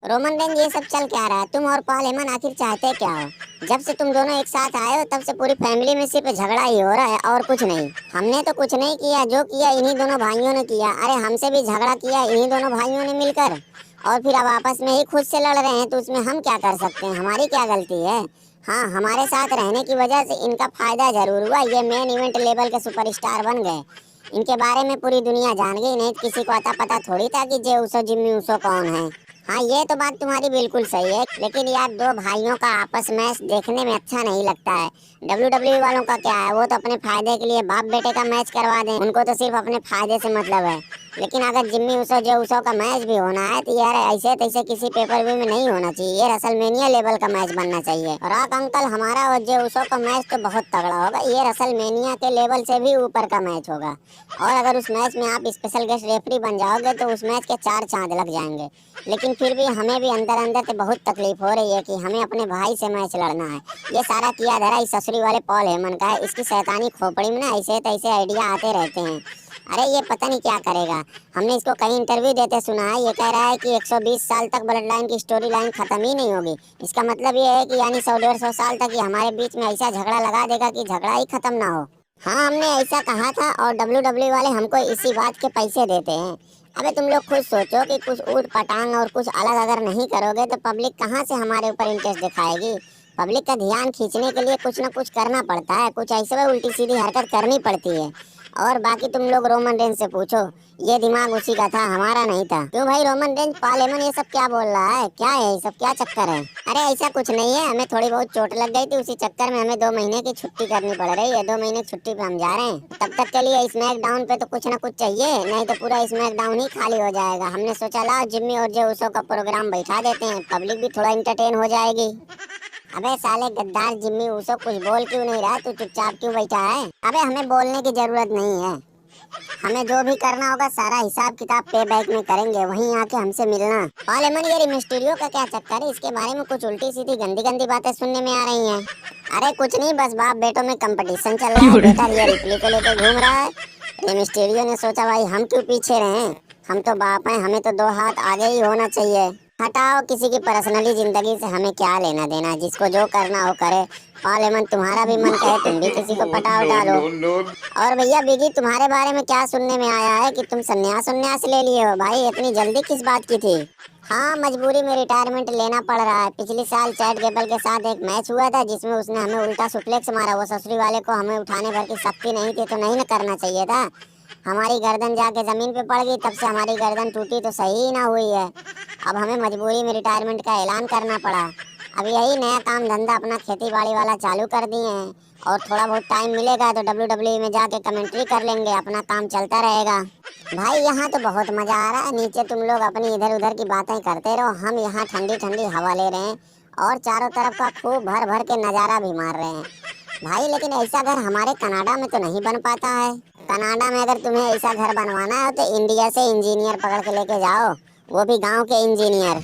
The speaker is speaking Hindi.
रोमन रेंज ये सब चल क्या रहा है? तुम और पॉल हेमन आखिर चाहते क्या हो? जब से तुम दोनों एक साथ आए हो तब से पूरी फैमिली में सिर्फ झगड़ा ही हो रहा है और कुछ नहीं। हमने तो कुछ नहीं किया, जो किया इन्हीं दोनों भाइयों ने किया। अरे हमसे भी झगड़ा किया इन्हीं दोनों भाइयों ने मिलकर, और फिर अब आपस में ही खुद से लड़ रहे हैं, तो उसमें हम क्या कर सकते हैं? हमारी क्या गलती है? हाँ, हमारे साथ रहने की वजह से इनका फायदा जरूर हुआ, ये मेन इवेंट लेवल के सुपरस्टार बन गए। इनके बारे में पूरी दुनिया जान गई, नहीं तो किसी को अता पता थोड़ी था कि जे उसो जिम्मी उसो कौन है। हाँ, ये तो बात तुम्हारी बिल्कुल सही है, लेकिन यार दो भाइयों का आपस मैच देखने में अच्छा नहीं लगता है। WWE वालों का क्या है, वो तो अपने फायदे के लिए बाप बेटे का मैच करवा दें, उनको तो सिर्फ अपने फायदे से मतलब है। लेकिन अगर जिम्मी उसो जो उसो का मैच भी होना है तो यार ऐसे तैसे किसी पेपर व्यू में नहीं होना चाहिए, ये रसलमेनिया लेवल का मैच बनना चाहिए। रॉक अंकल, हमारा और जे उसो का मैच तो बहुत तगड़ा होगा, ये रसलमेनिया के लेवल से भी ऊपर का मैच होगा। और अगर उस मैच में आप स्पेशल गेस्ट रेफरी बन जाओगे तो उस मैच के चार चांद लग जाएंगे। लेकिन फिर भी हमें भी अंदर अंदर से बहुत तकलीफ हो रही है कि हमें अपने भाई से मैच लड़ना है। ये सारा किया धरा इस ससुरी वाले पॉल हेमन का है, इसकी शैतानी खोपड़ी में ना ऐसे तैसे आइडिया आते रहते हैं। अरे ये पता नहीं क्या करेगा। हमने इसको कई इंटरव्यू देते सुना है, ये कह रहा है कि 120 साल तक ब्लड लाइन की स्टोरी लाइन खत्म ही नहीं होगी। इसका मतलब ये है कि यानी 100 150 साल तक ये हमारे बीच में ऐसा झगड़ा लगा देगा कि झगड़ा ही खत्म ना हो। हाँ, हमने ऐसा कहा था और WWE वाले हमको इसी बात के पैसे देते हैं। अबे तुम लोग खुद सोचो कि कुछ ऊट पटांग और कुछ अलग अगर नहीं करोगे तो पब्लिक कहाँ से हमारे ऊपर इंटरेस्ट दिखाएगी? पब्लिक का ध्यान खींचने के लिए कुछ ना कुछ करना पड़ता है, कुछ ऐसे उल्टी सीधी हरकत करनी पड़ती है। और बाकी तुम लोग रोमन रेंज से पूछो, ये दिमाग उसी का था, हमारा नहीं था। क्यों भाई रोमन रेंज, पॉल हेमन ये सब क्या बोल रहा है? क्या है ये सब, क्या चक्कर है? अरे ऐसा कुछ नहीं है, हमें थोड़ी बहुत चोट लग गई थी, उसी चक्कर में हमें 2 महीने की छुट्टी करनी पड़ रही है। 2 महीने की छुट्टी पे हम जा रहे हैं, तब तक के लिए स्मैकडाउन पे तो कुछ ना कुछ चाहिए, नहीं तो पूरा स्मैकडाउन ही खाली हो जाएगा। हमने सोचा लाओ जिम्मी और जे उसो का प्रोग्राम बैठा देते हैं, पब्लिक भी थोड़ा इंटरटेन हो जाएगी। अबे साले गद्दार जिम्मी उसो, कुछ बोल क्यों नहीं रहा? तू चुपचाप क्यों बैठा है? अबे हमें बोलने की जरूरत नहीं है, हमें जो भी करना होगा सारा हिसाब किताब पे बैक में करेंगे, वहीं आके हमसे मिलना। और लेमन, ये मिस्टीरियो का क्या चक्कर है? इसके बारे में कुछ उल्टी सीधी गंदी गंदी बातें सुनने में आ रही हैं। अरे कुछ नहीं, बस बाप बेटों में कंपटीशन चल रहा है। बेटा ये रिप्ली को लेके घूम रहा है, ये मिस्टीरियो ने सोचा भाई हम क्यों पीछे रहे, हम तो बाप हैं, हमें तो 2 हाथ आगे ही होना चाहिए। हटाओ, किसी की पर्सनली जिंदगी से हमें क्या लेना देना, जिसको जो करना हो करे। पार्लियामेंट, तुम्हारा भी मन कहे तुम भी किसी को पटा उठा लो। और भैया बिगी, तुम्हारे बारे में क्या सुनने में आया है कि तुम संन्यास उन्यास ले लिए हो? भाई इतनी जल्दी किस बात की थी? हाँ, मजबूरी में रिटायरमेंट लेना पड़ रहा है। पिछले साल चैट गेबल के साथ एक मैच हुआ था जिसमें उसने हमें उल्टा सुप्लेक्स मारा। वो ससुरी वाले को हमें उठाने भर की शक्ति नहीं थी तो नहीं न करना चाहिए था। हमारी गर्दन जाके जमीन पे पड़ गई, तब से हमारी गर्दन टूटी तो सही ही ना हुई है। अब हमें मजबूरी में रिटायरमेंट का ऐलान करना पड़ा। अब यही नया काम धंधा अपना खेती बाड़ी वाला चालू कर दिए हैं, और थोड़ा बहुत टाइम मिलेगा तो WWE में जाके कमेंट्री कर लेंगे, अपना काम चलता रहेगा। भाई यहाँ तो बहुत मजा आ रहा है, नीचे तुम लोग अपनी इधर उधर की बातें करते रहो, हम यहाँ ठंडी ठंडी हवा ले रहे हैं और चारों तरफ का खूब भर भर के नज़ारा भी मार रहे हैं। भाई लेकिन ऐसा घर हमारे कनाडा में तो नहीं बन पाता है। कनाडा में अगर तुम्हें ऐसा घर बनवाना है तो इंडिया से इंजीनियर पकड़ के लेके जाओ, वो भी गांव के इंजीनियर।